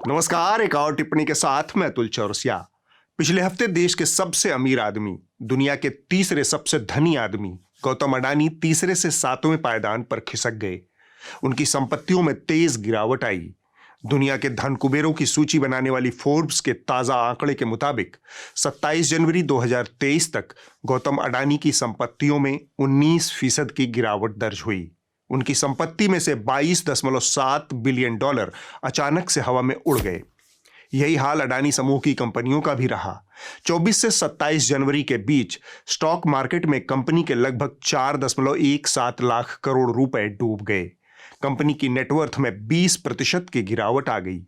नमस्कार। एक और टिप्पणी के साथ मैं अतुल चौरसिया। पिछले हफ्ते देश के सबसे अमीर आदमी, दुनिया के तीसरे सबसे धनी आदमी गौतम अडानी तीसरे से सातवें पायदान पर खिसक गए। उनकी संपत्तियों में तेज गिरावट आई। दुनिया के धन कुबेरों की सूची बनाने वाली फोर्ब्स के ताजा आंकड़े के मुताबिक 27 जनवरी 2023 तक गौतम अडानी की संपत्तियों में 19% की गिरावट दर्ज हुई। उनकी संपत्ति में से $22.7 बिलियन अचानक से हवा में उड़ गए। यही हाल अडानी समूह की कंपनियों का भी रहा। 24 से 27 जनवरी के बीच स्टॉक मार्केट में कंपनी के लगभग 4.17 लाख करोड़ रुपए डूब गए। कंपनी की नेटवर्थ में 20% की गिरावट आ गई।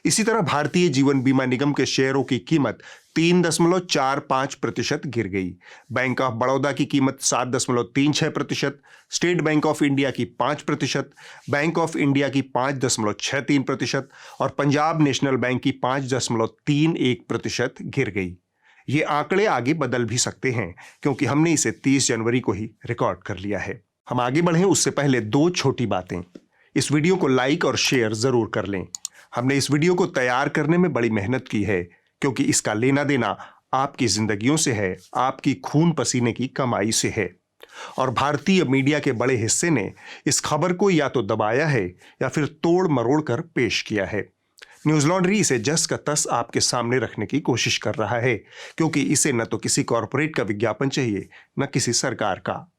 इसी तरह भारतीय जीवन बीमा निगम के शेयरों की कीमत 3.45% गिर गई। बैंक ऑफ बड़ौदा की कीमत 7.36%, स्टेट बैंक ऑफ इंडिया की 5%, बैंक ऑफ इंडिया की 5.63% और पंजाब नेशनल बैंक की 5.31% गिर गई। ये आंकड़े आगे बदल भी सकते हैं क्योंकि हमने इसे 30 जनवरी को ही रिकॉर्ड कर लिया है। हम आगे बढ़ें उससे पहले दो छोटी बातें। इस वीडियो को लाइक और शेयर जरूर कर लें। हमने इस वीडियो को तैयार करने में बड़ी मेहनत की है क्योंकि इसका लेना देना आपकी जिंदगियों से है, आपकी खून पसीने की कमाई से है। और भारतीय मीडिया के बड़े हिस्से ने इस खबर को या तो दबाया है या फिर तोड़ मरोड़ कर पेश किया है। न्यूज लॉन्ड्री इसे जस का तस आपके सामने रखने की कोशिश कर रहा है क्योंकि इसे न तो किसी कॉरपोरेट का विज्ञापन चाहिए न किसी सरकार का।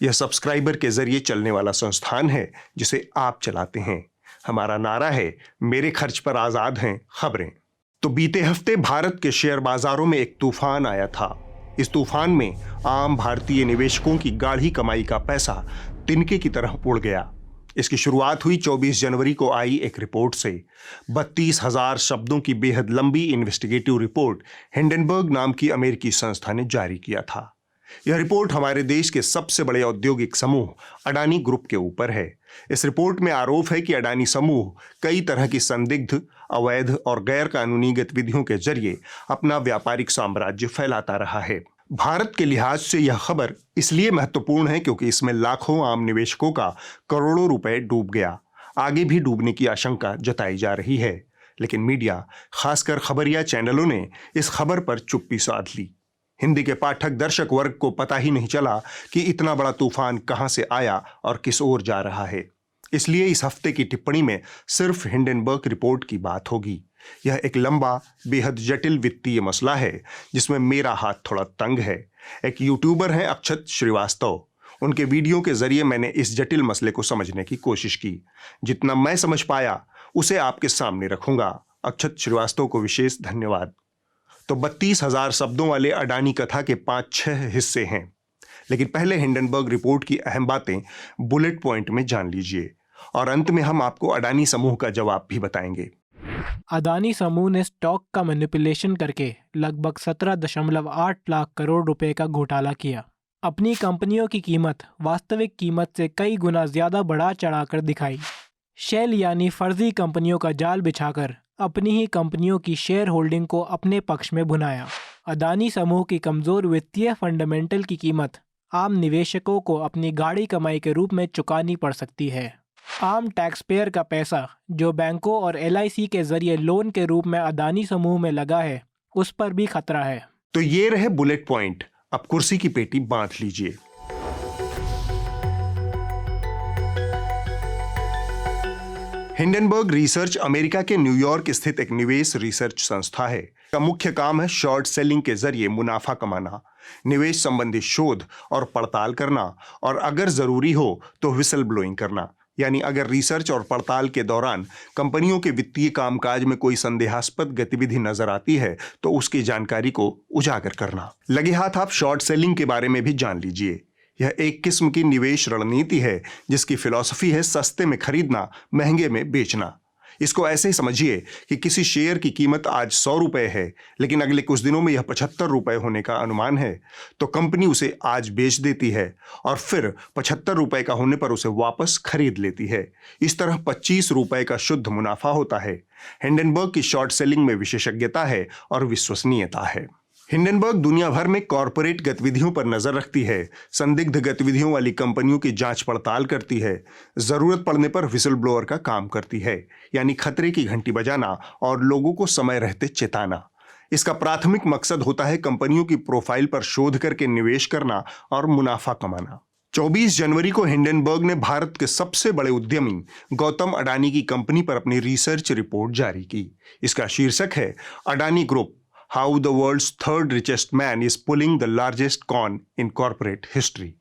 यह सब्सक्राइबर के जरिए चलने वाला संस्थान है जिसे आप चलाते हैं। हमारा नारा है, मेरे खर्च पर आजाद हैं खबरें। तो बीते हफ्ते भारत के शेयर बाजारों में एक तूफान आया था। इस तूफान में आम भारतीय निवेशकों की गाढ़ी कमाई का पैसा तिनके की तरह उड़ गया। इसकी शुरुआत हुई 24 जनवरी को आई एक रिपोर्ट से। 32,000 शब्दों की बेहद लंबी इन्वेस्टिगेटिव रिपोर्ट हिंडनबर्ग नाम की अमेरिकी संस्था ने जारी किया था। यह रिपोर्ट हमारे देश के सबसे बड़े औद्योगिक समूह अडानी ग्रुप के ऊपर है। इस रिपोर्ट में आरोप है कि अडानी समूह कई तरह की संदिग्ध, अवैध और गैर कानूनी गतिविधियों के जरिए अपना व्यापारिक साम्राज्य फैलाता रहा है। भारत के लिहाज से यह खबर इसलिए महत्वपूर्ण है क्योंकि इसमें लाखों आम निवेशकों का करोड़ों रुपए डूब गया। आगे भी डूबने की आशंका जताई जा रही है, लेकिन मीडिया, खासकर खबरिया चैनलों ने इस खबर पर चुप्पी साध ली। हिंदी के पाठक दर्शक वर्ग को पता ही नहीं चला कि इतना बड़ा तूफान कहां से आया और किस ओर जा रहा है। इसलिए इस हफ्ते की टिप्पणी में सिर्फ हिंडनबर्ग रिपोर्ट की बात होगी। यह एक लंबा, बेहद जटिल वित्तीय मसला है जिसमें मेरा हाथ थोड़ा तंग है। एक यूट्यूबर हैं अक्षत श्रीवास्तव। उनके वीडियो के जरिए मैंने इस जटिल मसले को समझने की कोशिश की। जितना मैं समझ पाया उसे आपके सामने रखूंगा। अक्षत श्रीवास्तव को विशेष धन्यवाद। तो 32,000 शब्दों वाले अडानी कथा के 5-6 हिस्से हैं, लेकिन पहले हिंडनबर्ग रिपोर्ट की अहम बातें बुलेट पॉइंट में जान लीजिए और अंत में हम आपको अडानी समूह का जवाब भी बताएंगे। अडानी समूह ने स्टॉक का मैनिपुलेशन करके लगभग 17.8 लाख करोड़ रुपए का घोटाला किया। अपनी कंपनियों की कीमत वास्तविक कीमत से कई गुना ज्यादा बढ़ा चढ़ाकर दिखाई। शेल यानी फर्जी कंपनियों का जाल बिछाकर अपनी ही कंपनियों की शेयर होल्डिंग को अपने पक्ष में भुनाया। अडानी समूह की कमजोर वित्तीय फंडामेंटल की कीमत आम निवेशकों को अपनी गाढ़ी कमाई के रूप में चुकानी पड़ सकती है। आम टैक्स पेयर का पैसा जो बैंकों और LIC के जरिए लोन के रूप में अडानी समूह में लगा है, उस पर भी खतरा है। तो ये रहे बुलेट पॉइंट। अब कुर्सी की पेटी बांध लीजिए। हिंडनबर्ग रिसर्च अमेरिका के न्यूयॉर्क स्थित एक निवेश रिसर्च संस्था है। का मुख्य काम है शॉर्ट सेलिंग के जरिए मुनाफा कमाना, निवेश संबंधी शोध और पड़ताल करना और अगर जरूरी हो तो व्हिसल ब्लोइंग करना। यानी अगर रिसर्च और पड़ताल के दौरान कंपनियों के वित्तीय कामकाज में कोई संदेहास्पद गतिविधि नजर आती है तो उसकी जानकारी को उजागर करना। लगे हाथ आप शॉर्ट सेलिंग के बारे में भी जान लीजिए। यह एक किस्म की निवेश रणनीति है जिसकी फिलॉसफी है सस्ते में खरीदना, महंगे में बेचना। इसको ऐसे ही समझिए कि किसी शेयर की कीमत आज 100 रुपए है, लेकिन अगले कुछ दिनों में यह 75 रुपए होने का अनुमान है, तो कंपनी उसे आज बेच देती है और फिर 75 रुपए का होने पर उसे वापस खरीद लेती है। इस तरह 25 रुपए का शुद्ध मुनाफा होता है। हिंडनबर्ग की शॉर्ट सेलिंग में विशेषज्ञता है और विश्वसनीयता है। हिंडनबर्ग दुनिया भर में कॉरपोरेट गतिविधियों पर नजर रखती है, संदिग्ध गतिविधियों वाली कंपनियों की जांच पड़ताल करती है, जरूरत पड़ने पर विसल ब्लोअर का काम करती है, यानी खतरे की घंटी बजाना और लोगों को समय रहते चेताना। इसका प्राथमिक मकसद होता है कंपनियों की प्रोफाइल पर शोध करके निवेश करना और मुनाफा कमाना। 24 जनवरी को हिंडनबर्ग ने भारत के सबसे बड़े उद्यमी गौतम अडानी की कंपनी पर अपनी रिसर्च रिपोर्ट जारी की। इसका शीर्षक है Adani group, how the world's third richest man is pulling the largest con in corporate history.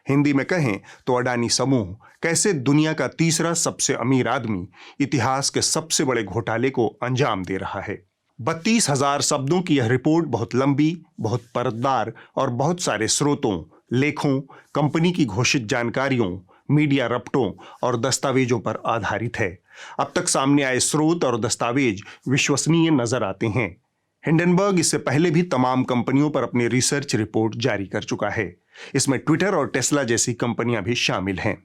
Hindi में कहें तो अडानी समूह कैसे दुनिया का तीसरा सबसे अमीर आदमी इतिहास के सबसे बड़े घोटाले को अंजाम दे रहा है। 32,000 शब्दों की यह रिपोर्ट बहुत लंबी, बहुत परतदार और बहुत सारे स्रोतों, लेखों, कंपनी की घोषित जानकारियों, मीडिया रपटों और दस्तावेजों पर आधारित है। अब तक सामने आए स्रोत और दस्तावेज विश्वसनीय नजर आते हैं। हिंडनबर्ग इससे पहले भी तमाम कंपनियों पर अपनी रिसर्च रिपोर्ट जारी कर चुका है। इसमें ट्विटर और टेस्ला जैसी कंपनियां भी शामिल हैं।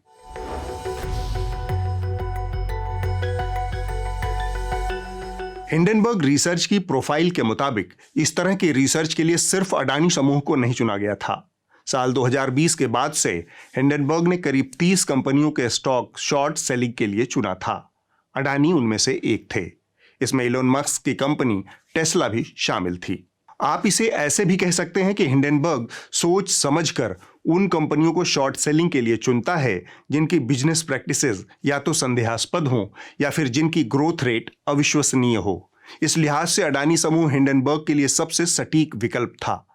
हिंडनबर्ग रिसर्च की प्रोफाइल के मुताबिक इस तरह के रिसर्च के लिए सिर्फ अडानी समूह को नहीं चुना गया था। साल 2020 के बाद से हिंडनबर्ग ने करीब 30 कंपनियों के स्टॉक शॉर्ट सेलिंग के लिए चुना था। अडानी उनमें से एक थे। इसमें इलोन मस्क की कंपनी टेस्ला भी शामिल थी। आप इसे ऐसे भी कह सकते हैं कि हिंडनबर्ग सोच समझकर उन कंपनियों को शॉर्ट सेलिंग के लिए चुनता है जिनकी बिजनेस प्रैक्टिसेस या तो संदेहास्पद हों या फिर जिनकी ग्रोथ रेट अविश्वसनीय हो। इस लिहाज से अडानी समूह हिंडनबर्ग के लिए सबसे सटीक विकल्प था।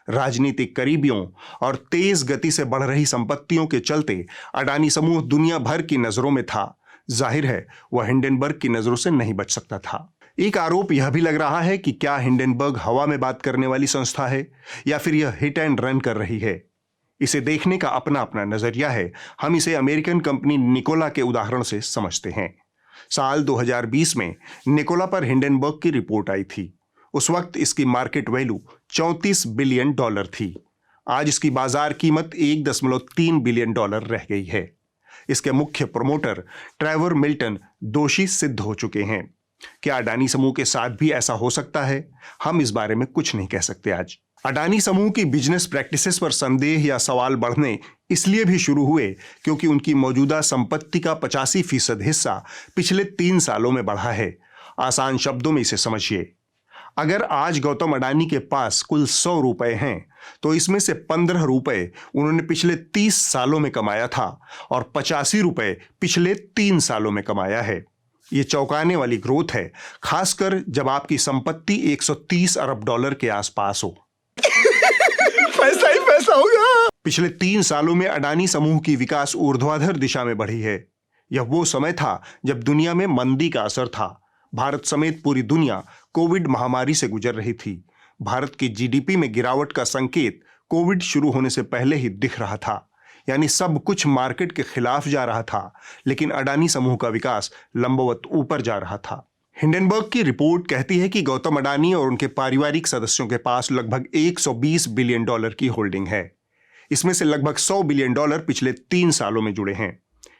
राजनीतिक करीबियों और तेज गति से बढ़ रही संपत्तियों के चलते अडानी समूह दुनिया भर की नजरों में था। जाहिर है वह हिंडनबर्ग की नजरों से नहीं बच सकता था। एक आरोप यह भी लग रहा है कि क्या हिंडनबर्ग हवा में बात करने वाली संस्था है या फिर यह हिट एंड रन कर रही है। इसे देखने का अपना अपना नजरिया है। हम इसे अमेरिकन कंपनी निकोला के उदाहरण से समझते हैं। साल 2020 में निकोला पर हिंडनबर्ग की रिपोर्ट आई थी। उस वक्त इसकी मार्केट वैल्यू $34 बिलियन थी। आज इसकी बाजार कीमत $1.3 बिलियन रह गई है। इसके मुख्य प्रमोटर ट्रेवर मिल्टन दोषी सिद्ध हो चुके हैं। क्या अडानी समूह के साथ भी ऐसा हो सकता है? हम इस बारे में कुछ नहीं कह सकते आज। अडानी समूह की बिजनेस प्रैक्टिसेस पर संदेह या सवाल बढ़ने इसलिए भी शुरू हुए क्योंकि उनकी मौजूदा संपत्ति का 85% हिस्सा पिछले 3 सालों में बढ़ा है। आसान शब्दों में इसे समझिए। अगर आज गौतम अडानी के पास कुल 100 रुपए हैं तो इसमें से 15 रुपए उन्होंने पिछले 30 सालों में कमाया था और 85 रुपए पिछले 3 सालों में कमाया है। ये चौंकाने वाली ग्रोथ है, खासकर जब आपकी संपत्ति $130 अरब के आसपास हो। पैसा ही पैसा होगा। पिछले 3 सालों में अडानी समूह की विकास ऊर्ध्वाधर दिशा में बढ़ी है। यह वो समय था जब दुनिया में मंदी का असर था। भारत समेत पूरी दुनिया कोविड महामारी से गुजर रही थी। भारत की जीडीपी में गिरावट का संकेत कोविड शुरू होने से पहले ही दिख रहा था। यानी सब कुछ मार्केट के खिलाफ जा रहा था, लेकिन अडानी समूह का विकास लंबवत ऊपर जा रहा था। हिंडनबर्ग की रिपोर्ट कहती है कि गौतम अडानी और उनके पारिवारिक सदस्यों के पास लगभग $120 बिलियन की होल्डिंग है। इसमें से लगभग $100 बिलियन पिछले 3 सालों में जुड़े हैं।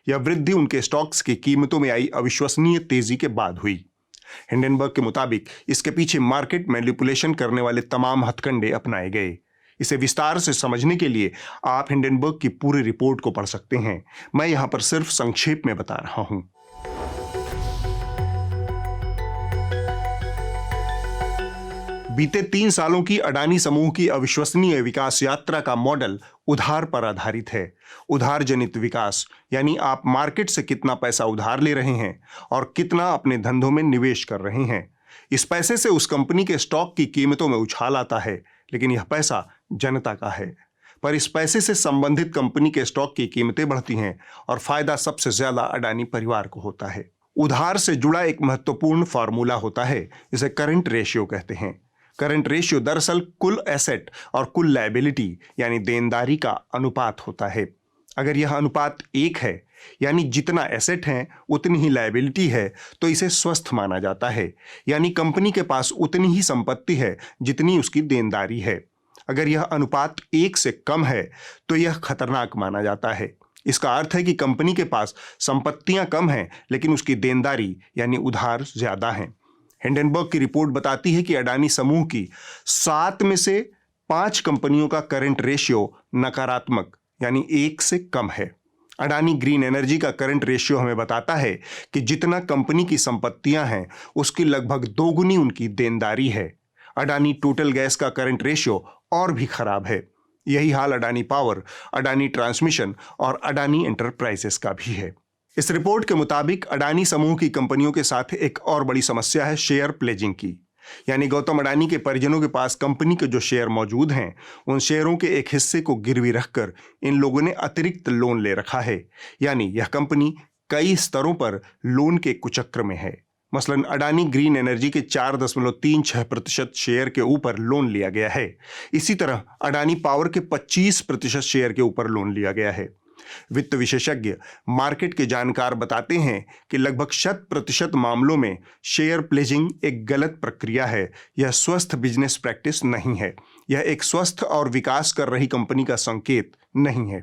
यह वृद्धि उनके स्टॉक्स की कीमतों में आई अविश्वसनीय तेजी के बाद हुई। हिंडनबर्ग के मुताबिक इसके पीछे मार्केट मैनिपुलेशन करने वाले तमाम हथकंडे अपनाए गए। इसे विस्तार से समझने के लिए आप हिंडनबर्ग की पूरी रिपोर्ट को पढ़ सकते हैं। मैं यहां पर सिर्फ संक्षेप में बता रहा हूं। बीते 3 सालों की अडानी समूह की अविश्वसनीय विकास यात्रा का मॉडल उधार पर आधारित है। उधार जनित विकास यानी आप मार्केट से कितना पैसा उधार ले रहे हैं और कितना अपने धंधों में निवेश कर रहे हैं। इस पैसे से उस कंपनी के स्टॉक की कीमतों में उछाल आता है, लेकिन यह पैसा जनता का है। पर इस पैसे से संबंधित कंपनी के स्टॉक की कीमतें बढ़ती हैं और फायदा सबसे ज्यादा अडानी परिवार को होता है। उधार से जुड़ा एक महत्वपूर्ण फार्मूला होता है, जिसे करंट रेशियो कहते हैं। करंट रेशियो दरअसल कुल एसेट और कुल लायबिलिटी यानी देनदारी का अनुपात होता है। अगर यह अनुपात 1 है, यानी जितना एसेट है उतनी ही लायबिलिटी है, तो इसे स्वस्थ माना जाता है। यानी कंपनी के पास उतनी ही संपत्ति है जितनी उसकी देनदारी है। अगर यह अनुपात 1 से कम है तो यह खतरनाक माना जाता है। इसका अर्थ है कि कंपनी के पास संपत्तियां कम हैं लेकिन उसकी देनदारी यानी उधार ज्यादा हैं। हिंडनबर्ग की रिपोर्ट बताती है कि अडानी समूह की 7 में से 5 कंपनियों का करंट रेशियो नकारात्मक यानी 1 से कम है। अडानी ग्रीन एनर्जी का करंट रेशियो हमें बताता है कि जितना कंपनी की संपत्तियां हैं उसकी लगभग दोगुनी उनकी देनदारी है। अडानी टोटल गैस का करंट रेशियो और भी खराब है। यही हाल अडानी पावर, अडानी ट्रांसमिशन और अडानी एंटरप्राइजेस का भी है। इस रिपोर्ट के मुताबिक अडानी समूह की कंपनियों के साथ एक और बड़ी समस्या है शेयर प्लेजिंग की, यानी गौतम अडानी के परिजनों के पास कंपनी के जो शेयर मौजूद हैं उन शेयरों के एक हिस्से को गिरवी रखकर इन लोगों ने अतिरिक्त लोन ले रखा है। यानी यह कंपनी कई स्तरों पर लोन के कुचक्र में है। मसलन अडानी ग्रीन एनर्जी के 4.36% शेयर के ऊपर लोन लिया गया है। इसी तरह अडानी पावर के 25% शेयर के ऊपर लोन लिया गया है। वित्त विशेषज्ञ, मार्केट के जानकार बताते हैं कि लगभग 100% मामलों में शेयर प्लेजिंग एक गलत प्रक्रिया है। यह स्वस्थ बिजनेस प्रैक्टिस नहीं है। यह एक स्वस्थ और विकास कर रही कंपनी का संकेत नहीं है।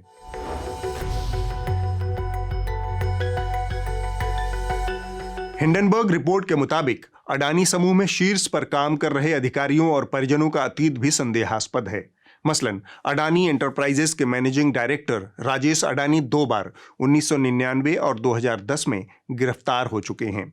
हिंडनबर्ग रिपोर्ट के मुताबिक अडानी समूह में शीर्ष पर काम कर रहे अधिकारियों और परिजनों का अतीत भी संदेहास्पद है। मसलन अडानी एंटरप्राइजेस के मैनेजिंग डायरेक्टर राजेश अडानी 2 बार 1999 और 2010 में गिरफ्तार हो चुके हैं।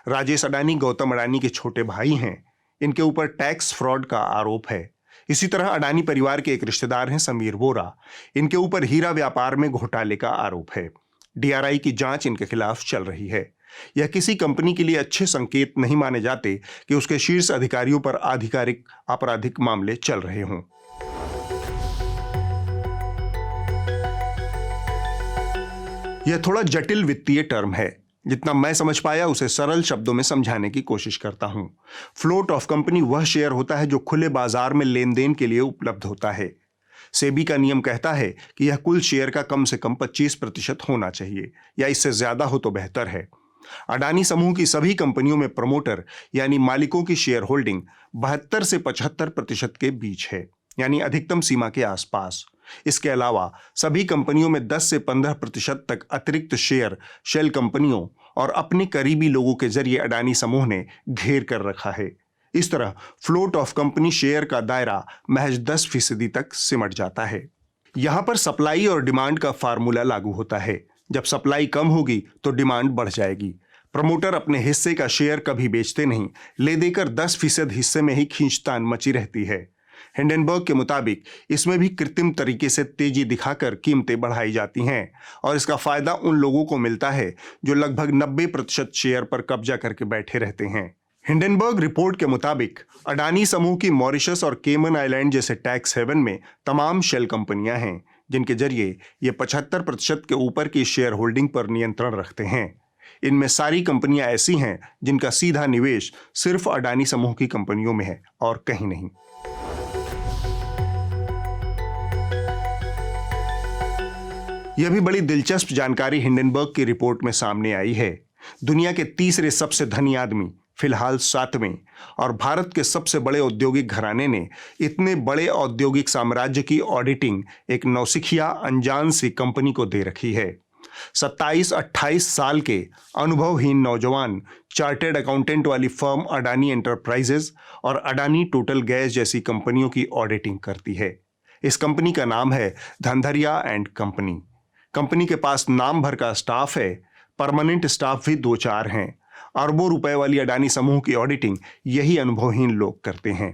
राजेश अडानी गौतम अडानी के छोटे भाई हैं। इनके ऊपर टैक्स फ्रॉड का आरोप है। इसी तरह अडानी परिवार के एक रिश्तेदार हैं समीर वोरा। इनके ऊपर हीरा व्यापार में घोटाले का आरोप है। डीआरआई की जांच इनके खिलाफ चल रही है। यह किसी कंपनी के लिए अच्छे संकेत नहीं माने जाते कि उसके शीर्ष अधिकारियों पर आधिकारिक आपराधिक मामले चल रहे हों। यह थोड़ा जटिल वित्तीय टर्म है। जितना मैं समझ पाया उसे सरल शब्दों में समझाने की कोशिश करता हूं। फ्लोट ऑफ कंपनी वह शेयर होता है जो खुले बाजार में लेन देन के लिए उपलब्ध होता है। सेबी का नियम कहता है कि यह कुल शेयर का कम से कम 25% होना चाहिए, या इससे ज्यादा हो तो बेहतर है। अडानी समूह की सभी कंपनियों में प्रमोटर यानी मालिकों की शेयर होल्डिंग 72 से 75% के बीच है, यानी अधिकतम सीमा के आसपास। इसके अलावा सभी कंपनियों में 10 से 15% तक अतिरिक्त शेयर शेल कंपनियों और अपने करीबी लोगों के जरिए अडानी समूह ने घेर कर रखा है। इस तरह फ्लोट ऑफ कंपनी शेयर का दायरा महज 10% तक सिमट जाता है। यहां पर सप्लाई और डिमांड का फार्मूला लागू होता है। जब सप्लाई कम होगी तो डिमांड बढ़ जाएगी। प्रमोटर अपने हिस्से का शेयर कभी बेचते नहीं, ले देकर 10% हिस्से में ही खींचतान मची रहती है। हिंडनबर्ग के मुताबिक इसमें भी कृत्रिम तरीके से तेजी दिखाकर कीमतें बढ़ाई जाती हैं और इसका फायदा उन लोगों को मिलता है जो लगभग 90% शेयर पर कब्जा करके बैठे रहते हैं। हिंडनबर्ग रिपोर्ट के मुताबिक अडानी समूह की मॉरिशस और केमन आइलैंड जैसे टैक्स हेवन में तमाम शेल कंपनियां हैं जिनके जरिए ये 75% के ऊपर की शेयर होल्डिंग पर नियंत्रण रखते हैं। इनमें सारी कंपनियां ऐसी हैं जिनका सीधा निवेश सिर्फ अडानी समूह की कंपनियों में है और कहीं नहीं। यह भी बड़ी दिलचस्प जानकारी हिंडनबर्ग की रिपोर्ट में सामने आई है। दुनिया के तीसरे सबसे धनी आदमी, फिलहाल 7वें, और भारत के सबसे बड़े औद्योगिक घराने ने इतने बड़े औद्योगिक साम्राज्य की ऑडिटिंग एक नौसिखिया अनजान सी कंपनी को दे रखी है। 27-28 साल के अनुभवहीन नौजवान चार्टर्ड अकाउंटेंट वाली फर्म अडानी एंटरप्राइजेस और अडानी टोटल गैस जैसी कंपनियों की ऑडिटिंग करती है। इस कंपनी का नाम है धंधरिया एंड कंपनी। कंपनी के पास नाम भर का स्टाफ है, परमानेंट स्टाफ भी 2-4 हैं। अरबों रुपए वाली अडानी समूह की ऑडिटिंग यही अनुभवहीन लोग करते हैं।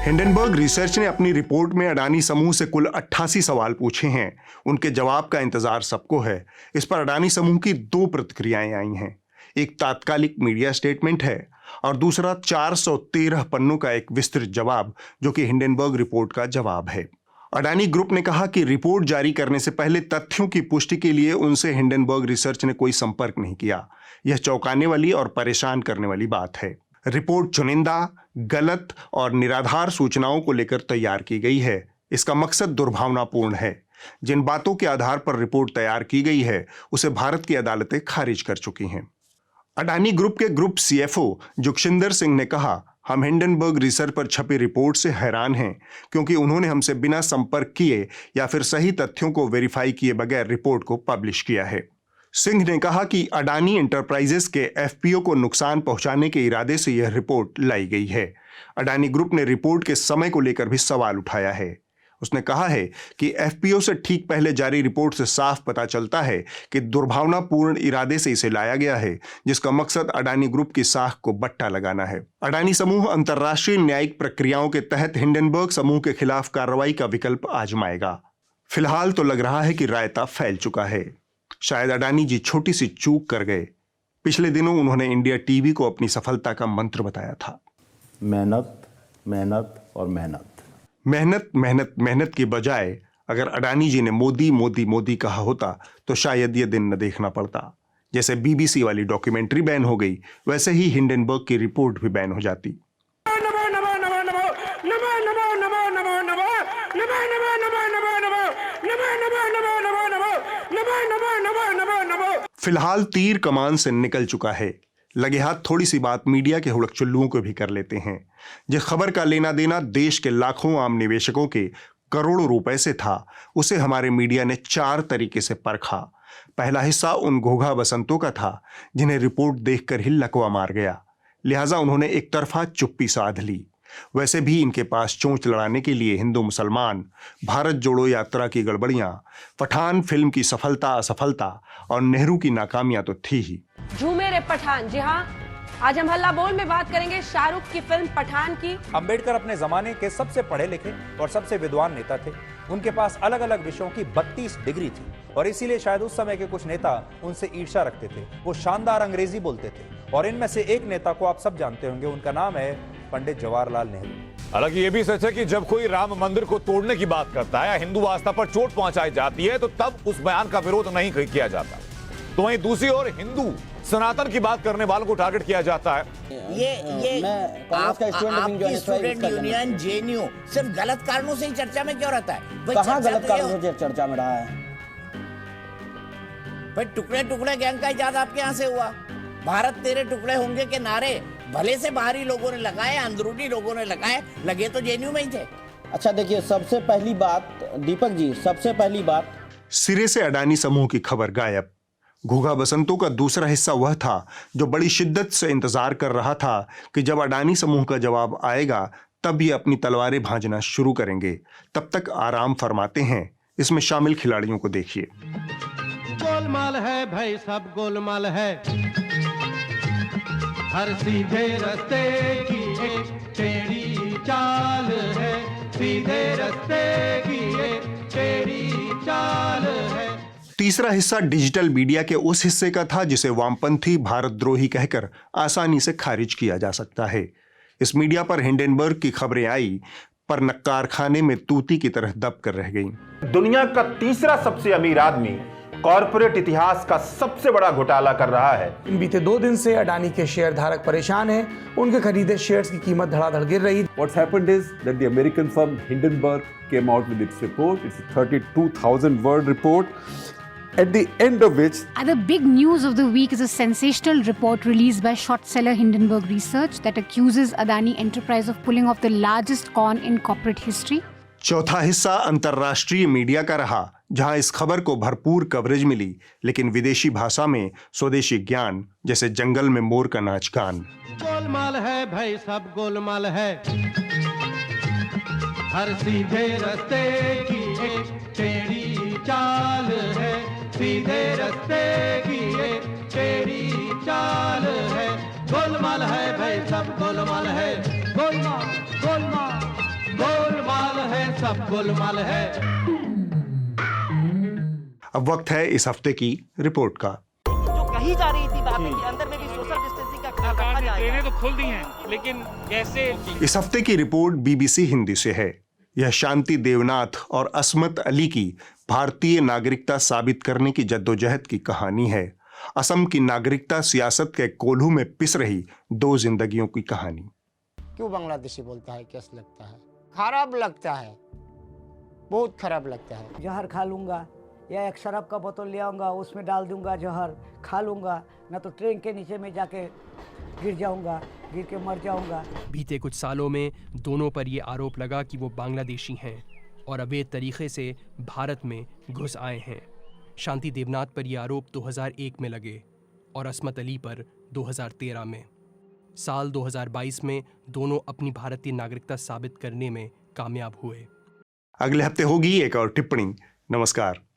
हिंडनबर्ग रिसर्च ने अपनी रिपोर्ट में अडानी समूह से कुल 88 सवाल पूछे हैं। उनके जवाब का इंतजार सबको है। इस पर अडानी समूह की 2 प्रतिक्रियाएं आई हैं। एक तात्कालिक मीडिया स्टेटमेंट है और दूसरा 413 पन्नों का एक विस्तृत जवाब जो कि हिंडनबर्ग रिपोर्ट का जवाब है। अडानी ग्रुप ने कहा कि रिपोर्ट जारी करने से पहले तथ्यों की पुष्टि के लिए उनसे हिंडनबर्ग रिसर्च ने कोई संपर्क नहीं किया। यह चौंकाने वाली और परेशान करने वाली बात है। रिपोर्ट चुनिंदा, गलत और निराधार सूचनाओं को लेकर तैयार की गई है। इसका मकसद दुर्भावनापूर्ण है। जिन बातों के आधार पर रिपोर्ट तैयार की गई है उसे भारत की अदालतें खारिज कर चुकी हैं। अडानी ग्रुप के ग्रुप CFO जुगशिंदर सिंह ने कहा, हम हिंडनबर्ग रिसर्च पर छपी रिपोर्ट से हैरान हैं क्योंकि उन्होंने हमसे बिना संपर्क किए या फिर सही तथ्यों को वेरीफाई किए बगैर रिपोर्ट को पब्लिश किया है। सिंह ने कहा कि अडानी एंटरप्राइजेस के एफपीओ को नुकसान पहुंचाने के इरादे से यह रिपोर्ट लाई गई है। अडानी ग्रुप ने रिपोर्ट के समय को लेकर भी सवाल उठाया है। उसने कहा है कि एफपीओ से ठीक पहले जारी रिपोर्ट से साफ पता चलता है कि दुर्भावनापूर्ण इरादे से इसे लाया गया है, जिसका मकसद अडानी ग्रुप की साख को बट्टा लगाना है। अडानी समूह अंतर्राष्ट्रीय न्यायिक प्रक्रियाओं के तहत हिंडनबर्ग समूह के खिलाफ कार्रवाई का विकल्प आजमाएगा। फिलहाल तो लग रहा है कि रायता फैल चुका है। शायद अडानी जी छोटी सी चूक कर गए। पिछले दिनों उन्होंने इंडिया टीवी को अपनी सफलता का मंत्र बताया था, मेहनत, मेहनत और मेहनत। मेहनत मेहनत मेहनत की बजाय अगर अडानी जी ने मोदी मोदी मोदी कहा होता तो शायद ये दिन न देखना पड़ता। जैसे बीबीसी वाली डॉक्यूमेंट्री बैन हो गई, वैसे ही हिंडनबर्ग की रिपोर्ट भी बैन हो जाती। फिलहाल तीर कमान से निकल चुका है। लगे हाथ थोड़ी सी बात मीडिया के हुड़क चुल्लुओं को भी कर लेते हैं। जिस खबर का लेना देना देश के लाखों आम निवेशकों के करोड़ों रुपए से था, उसे हमारे मीडिया ने 4 तरीके से परखा। पहला हिस्सा उन घोघा बसंतों का था जिन्हें रिपोर्ट देखकर ही लकवा मार गया, लिहाजा उन्होंने एक तरफा चुप्पी साध ली। वैसे भी इनके पास चोंच लड़ाने के लिए हिंदू मुसलमान, भारत जोड़ो यात्रा की गड़बड़ियां, पठान फिल्म की सफलता असफलता और नेहरू की नाकामियां तो थी ही। झूमे रे पठान। जी हाँ, आज हम हल्ला बोल में बात करेंगे शाहरुख की फिल्म पठान की। अंबेडकर अपने जमाने के सबसे पढ़े लिखे और सबसे विद्वान नेता थे। उनके पास अलग अलग विषयों की 32 डिग्री थी और इसीलिए शायद उस समय के कुछ नेता उनसे ईर्ष्या रखते थे। वो शानदार अंग्रेजी बोलते थे और इनमें से एक नेता को आप सब जानते होंगे, उनका नाम है पंडित जवाहरलाल नेहरू। हालांकि ये भी सच है कि जब कोई राम मंदिर को तोड़ने की बात करता है या हिंदू आस्था पर चोट पहुंचाई जाती है तो तब उस बयान का विरोध नहीं किया जाता। तो वहीं दूसरी ओर हिंदू सनातन की बात करने वालों को टारगेट किया जाता है। ये आपकी स्टूडेंट यूनियन जेएनयू सिर्फ गलत कारणों से ही चर्चा में क्यों रहता है? कहाँ गलत कारणों से चर्चा में रहा है? भाई टुकड़े टुकड़े गैंग का इजाद आपके यहाँ से हुआ। भारत तेरे टुकड़े होंगे के नारे भले से बाहरी लोगों ने लगाए, अंदरूनी लोगों ने लगाए, लगे तो जेएनयू में ही थे। अच्छा देखिए, सबसे पहली बात दीपक जी, सबसे पहली बात, सिरे से अडानी समूह की खबर गायब। घोघा बसंतों का दूसरा हिस्सा वह था जो बड़ी शिद्दत से इंतजार कर रहा था कि जब अडानी समूह का जवाब आएगा तब ये अपनी तलवारें भांजना शुरू करेंगे। तब तक आराम फरमाते हैं। इसमें शामिल खिलाड़ियों को देखिए। गोलमाल है भाई, सब गोलमाल है। हर सीधे रास्ते की एक टेढ़ी चाल है, सीधे रास्ते की एक टेढ़ी चाल है। तीसरा हिस्सा डिजिटल मीडिया के उस हिस्से का था जिसे वामपंथी भारतद्रोही कहकर आसानी से खारिज किया जा सकता है। इस मीडिया पर हिंडनबर्ग की खबरें आई पर नक्कार खाने में तूती की तरह दब कर रह गईं। दुनिया का तीसरा सबसे अमीर आदमी कॉर्पोरेट इतिहास का सबसे बड़ा घोटाला कर रहा है। इन बीते 2 दिन से अडानी के शेयर धारक परेशान हैं। उनके खरीदे शेयर्स की कीमत धड़ाधड़ गिर रही। What's happened is that the American firm Hindenburg came out with its report. It's a 32,000 word report. At the end of which, the big news of the week is a sensational report released by short seller Hindenburg Research that accuses Adani Enterprise of pulling off the largest con in corporate history. चौथा हिस्सा अंतर्राष्ट्रीय media का रहा, जहां इस खबर को भरपूर कवरेज मिली, लेकिन विदेशी भाषा में स्वदेशी ज्ञान, जैसे जंगल में मोर का नाच गान। गोलमाल है भाई, सब गोलमाल है। हर सीधे रास्ते की एक टेढ़ी चाल है, सीधे रास्ते की एक टेढ़ी चाल है। गोलमाल है भाई, सब गोलमाल है। गोलमाल गोलमाल गोलमाल है, सब गोलमाल है। अब वक्त है इस हफ्ते की रिपोर्ट का। जो कही जा रही थी बातें कि अंदर में भी सोशल डिस्टेंसिंग का ख्याल रखा जाएगा। ट्रेनें तो खुल दी हैं, लेकिन कैसे? इस हफ्ते की रिपोर्ट बीबीसी हिंदी से है। यह शांति देवनाथ और असमत अली की भारतीय नागरिकता साबित करने की जद्दोजहद की कहानी है। असम की नागरिकता सियासत के कोल्हू में पिस रही 2 जिंदगियों की कहानी। क्यों बांग्लादेशी बोलता है, कैसा लगता है? खराब लगता है, बहुत खराब लगता है। जहर खा लूंगा या एक शराब का बोतल ले आऊंगा, उसमें डाल दूंगा जहर, खा लूंगा, ना तो ट्रेन के नीचे में जाके गिर जाऊंगा, गिर के मर जाऊंगा। बीते कुछ सालों में दोनों पर ये आरोप लगा कि वो बांग्लादेशी हैं और अवैध तरीके से भारत में घुस आए हैं। शांति देवनाथ पर ये आरोप 2001 में लगे और असमत अली पर 2013 में। साल 2022 में दोनों अपनी भारतीय नागरिकता साबित करने में कामयाब हुए। अगले हफ्ते होगी एक और टिप्पणी। नमस्कार।